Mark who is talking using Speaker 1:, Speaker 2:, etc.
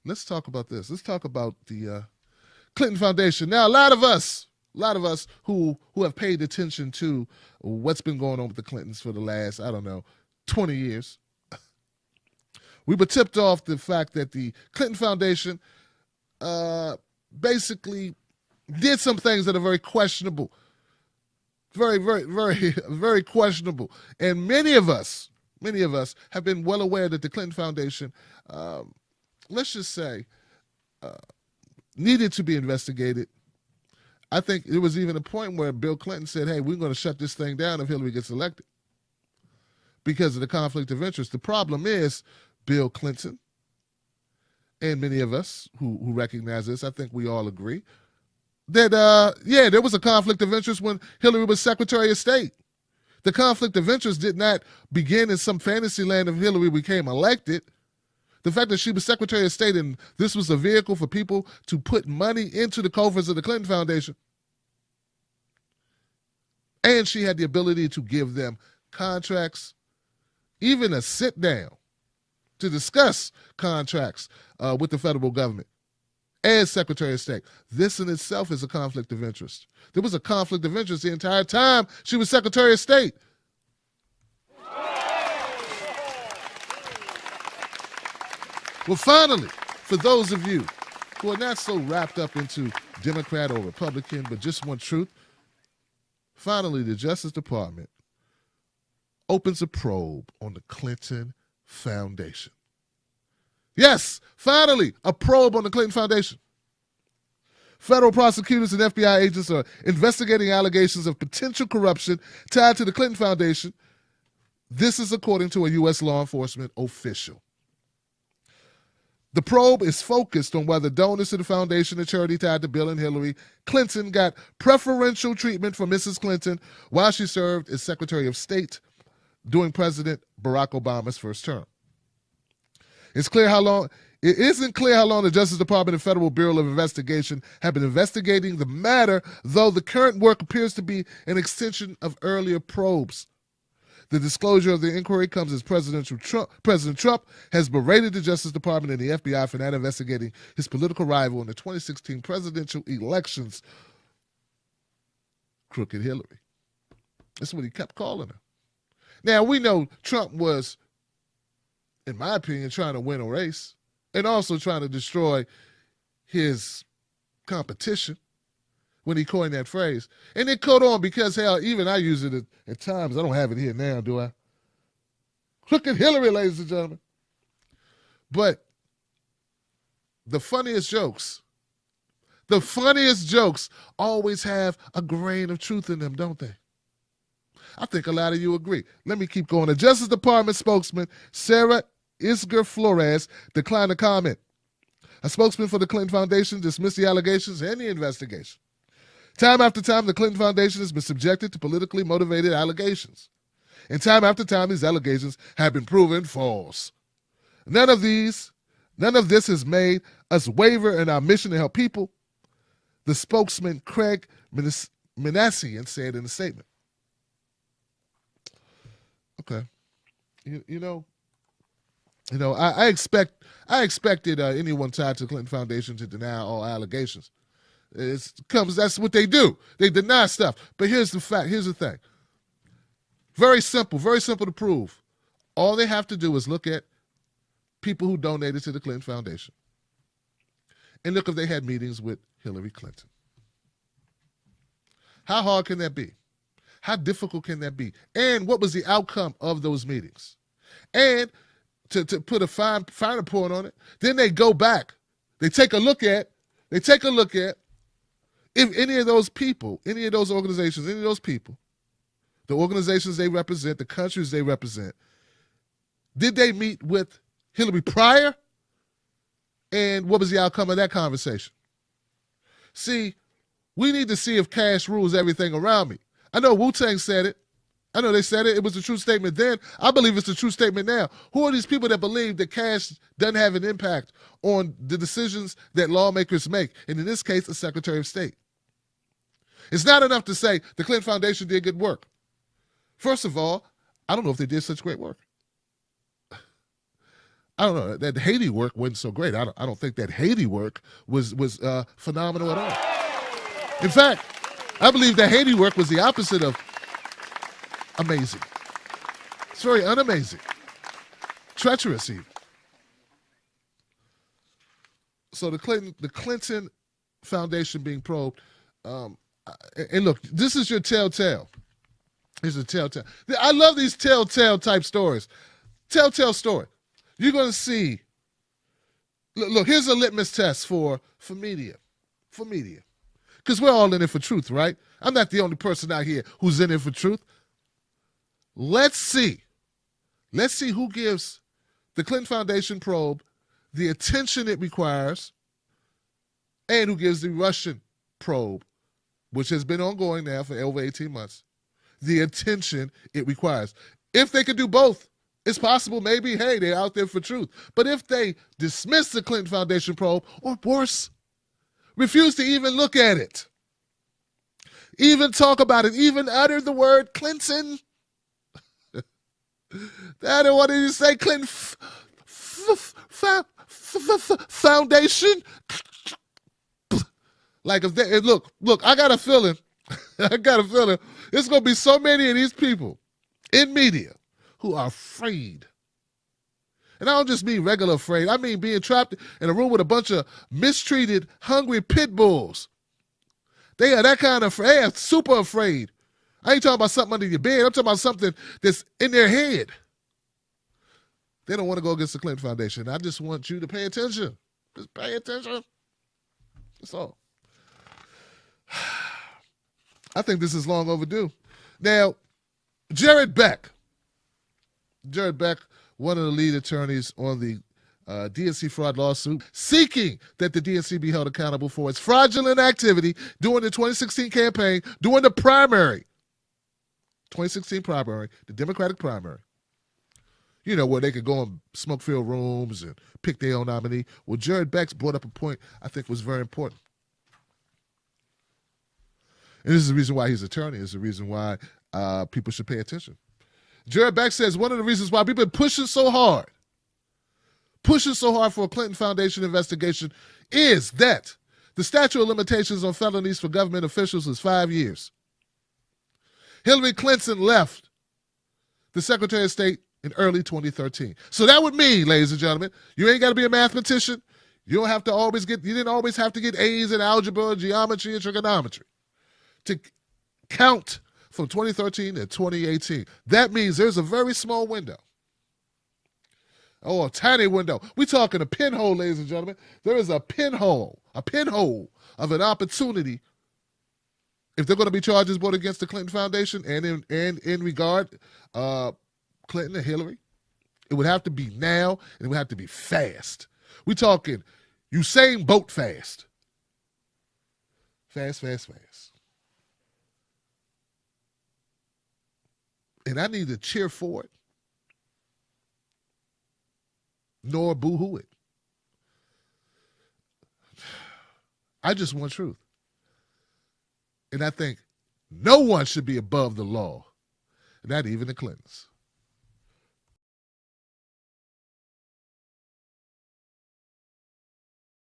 Speaker 1: let's talk about this. Let's talk about the Clinton Foundation. Now, a lot of us who have paid attention to what's been going on with the Clintons for the last, 20 years, we were tipped off the fact that the Clinton Foundation basically did some things that are very questionable. Very, very, very, very questionable. And many of us have been well aware that the Clinton Foundation, let's just say, needed to be investigated. I think there was even a point where Bill Clinton said, hey, we're going to shut this thing down if Hillary gets elected because of the conflict of interest. The problem is Bill Clinton and many of us who recognize this, I think we all agree, that, there was a conflict of interest when Hillary was Secretary of State. The conflict of interest did not begin in some fantasy land of Hillary became elected. The fact that she was Secretary of State and this was a vehicle for people to put money into the coffers of the Clinton Foundation. And she had the ability to give them contracts, even a sit down to discuss contracts with the federal government as Secretary of State. This in itself is a conflict of interest. There was a conflict of interest the entire time she was Secretary of State. Well, finally, for those of you who are not so wrapped up into Democrat or Republican, but just want truth, finally, the Justice Department opens a probe on the Clinton Foundation. Yes, finally, a probe on the Clinton Foundation. Federal prosecutors and FBI agents are investigating allegations of potential corruption tied to the Clinton Foundation. This is according to a U.S. law enforcement official. The probe is focused on whether donors to the foundation, a charity tied to Bill and Hillary Clinton, got preferential treatment for Mrs. Clinton while she served as Secretary of State during President Barack Obama's first term. It isn't clear how long the Justice Department and Federal Bureau of Investigation have been investigating the matter, though the current work appears to be an extension of earlier probes. The disclosure of the inquiry comes as President Trump has berated the Justice Department and the FBI for not investigating his political rival in the 2016 presidential elections, Crooked Hillary. That's what he kept calling her. Now, we know Trump was, in my opinion, trying to win a race and also trying to destroy his competition when he coined that phrase. And it caught on because, hell, even I use it at times. I don't have it here now, do I? Crooked Hillary, ladies and gentlemen. But the funniest jokes always have a grain of truth in them, don't they? I think a lot of you agree. Let me keep going. The Justice Department spokesman, Sarah Isgur Flores, declined to comment. A spokesman for the Clinton Foundation dismissed the allegations and the investigation. Time after time, the Clinton Foundation has been subjected to politically motivated allegations. And time after time, these allegations have been proven false. None of this has made us waver in our mission to help people, the spokesman Craig Minassian said in a statement. Okay. I expected anyone tied to the Clinton Foundation to deny all allegations. That's what they do. They deny stuff. But here's the fact. Here's the thing. Very simple to prove. All they have to do is look at people who donated to the Clinton Foundation and look if they had meetings with Hillary Clinton. How hard can that be? How difficult can that be? And what was the outcome of those meetings? And to put a finer point on it, then they go back. They take a look at if any of those people, any of those organizations, any of those people, the organizations they represent, the countries they represent, did they meet with Hillary prior? And what was the outcome of that conversation? See, we need to see if cash rules everything around me. I know Wu-Tang said it. I know they said it. It was a true statement then. I believe it's a true statement now. Who are these people that believe that cash doesn't have an impact on the decisions that lawmakers make? And in this case, the Secretary of State. It's not enough to say the Clinton Foundation did good work. First of all, I don't know if they did such great work. I don't know, that Haiti work wasn't so great. I don't think that Haiti work was phenomenal at all. In fact, I believe that Haiti work was the opposite of amazing. It's very unamazing, treacherous even. So the Clinton Foundation being probed, and look, this is your telltale. Here's a telltale. I love these telltale type stories. Telltale story. You're going to see. Look, here's a litmus test for media. For media. Because we're all in it for truth, right? I'm not the only person out here who's in it for truth. Let's see. Let's see who gives the Clinton Foundation probe the attention it requires and who gives the Russian probe, which has been ongoing now for over 18 months, the attention it requires. If they could do both, it's possible maybe, hey, they're out there for truth. But if they dismiss the Clinton Foundation probe, or worse, refuse to even look at it, even talk about it, even utter the word Clinton, I don't want to say Clinton Foundation. Like if they look, I got a feeling, there's gonna be so many of these people in media who are afraid. And I don't just mean regular afraid. I mean being trapped in a room with a bunch of mistreated, hungry pit bulls. They are that kind of, they are super afraid. I ain't talking about something under your bed. I'm talking about something that's in their head. They don't want to go against the Clinton Foundation. I just want you to pay attention. Just pay attention. That's all. I think this is long overdue. Now, Jared Beck, one of the lead attorneys on the DNC fraud lawsuit, seeking that the DNC be held accountable for its fraudulent activity during the 2016 campaign, during the primary, 2016 primary, the Democratic primary. You know, where they could go in smoke-filled rooms and pick their own nominee. Well, Jared Beck's brought up a point I think was very important. And this is the reason why he's an attorney. This is the reason why people should pay attention. Jared Beck says one of the reasons why people have been pushing so hard for a Clinton Foundation investigation is that the statute of limitations on felonies for government officials is 5 years. Hillary Clinton left the Secretary of State in early 2013. So that would mean, ladies and gentlemen, you ain't got to be a mathematician. You didn't always have to get A's in algebra, geometry, and trigonometry to count from 2013 to 2018. That means there's a very small window. Oh, a tiny window. We're talking a pinhole, ladies and gentlemen. There is a pinhole of an opportunity if they're going to be charges brought against the Clinton Foundation and in regard Clinton and Hillary. It would have to be now, and it would have to be fast. We're talking Usain Bolt fast. Fast. And I need to cheer for it, nor boo-hoo it. I just want truth. And I think no one should be above the law, not even the Clintons.